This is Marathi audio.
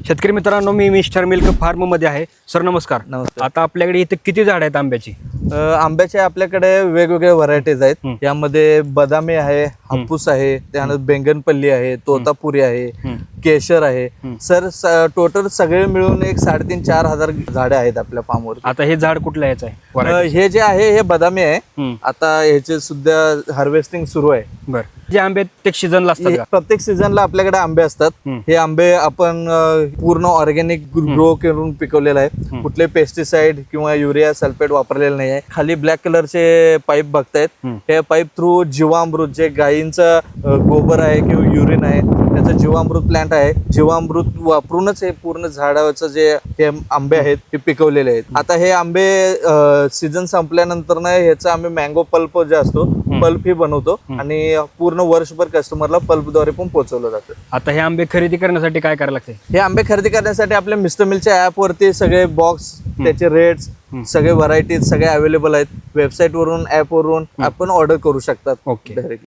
शेतकरी मित्रांनो, मी मिस्टर मिल्क फार्म मध्ये आहे. सर नमस्कार. नमस्कार. आता आपल्याकडे इथे किती झाड आहेत आंब्याची? आंब्याचे आपल्याकडे वेगवेगळे व्हरायटीज आहेत. यामध्ये बदामी आहे, हापूस आहे, त्यानंतर बेंगनपल्ली आहे, तोतापुरी आहे, केशर आहे. सर टोटल सगळे मिळून एक 3,500-4 हजार झाडे आहेत आपल्या फार्मवर. आता हे झाड कुठल्या याचं आहे? variety? हे जे आहे हे बदामी आहे. आता ह्याचे सुद्धा हार्वेस्टिंग सुरू आहे. बर, जे आंबे प्रत्येक सीझनला असतात का? प्रत्येक सीझनला आपल्याकडे आंबे असतात. हे आंबे आपण पूर्ण ऑर्गॅनिक ग्रो करून पिकवलेला आहे. कुठले पेस्टिसाइड किंवा युरिया सल्फेट वापरलेलं नाही आहे. खाली ब्लॅक कलरचे पाईप बघतायत. हे पाईप थ्रू जीवामृत, जे गायींचं गोबर आहे किंवा युरिन आहे, त्याचं जीवामृत प्लांट आहे. जीवामृत वापरूनच हे पूर्ण झाडाचं जे हे आंबे आहेत ते पिकवलेले आहेत. आता हे आंबे सीझन संपल्यानंतर ना ह्याचा आम्ही मँगो पल्प जे असतो पल्प ही बनवतो आणि पूर्ण वर्षभर कस्टमरला पल्पद्वारे पण पोहोचवलं जातं. आता हे आंबे खरेदी करण्यासाठी काय करायला लागते? हे आंबे खरेदी करण्यासाठी आपल्या मिस्टर मिलच्या ऍप वरती सगळे बॉक्स, त्याचे रेट्स, सगळे व्हरायटीज सगळे अवेलेबल आहेत. वेबसाईट वरून, ऍप वरून आपण ऑर्डर करू शकतात ओके. डायरेक्टली.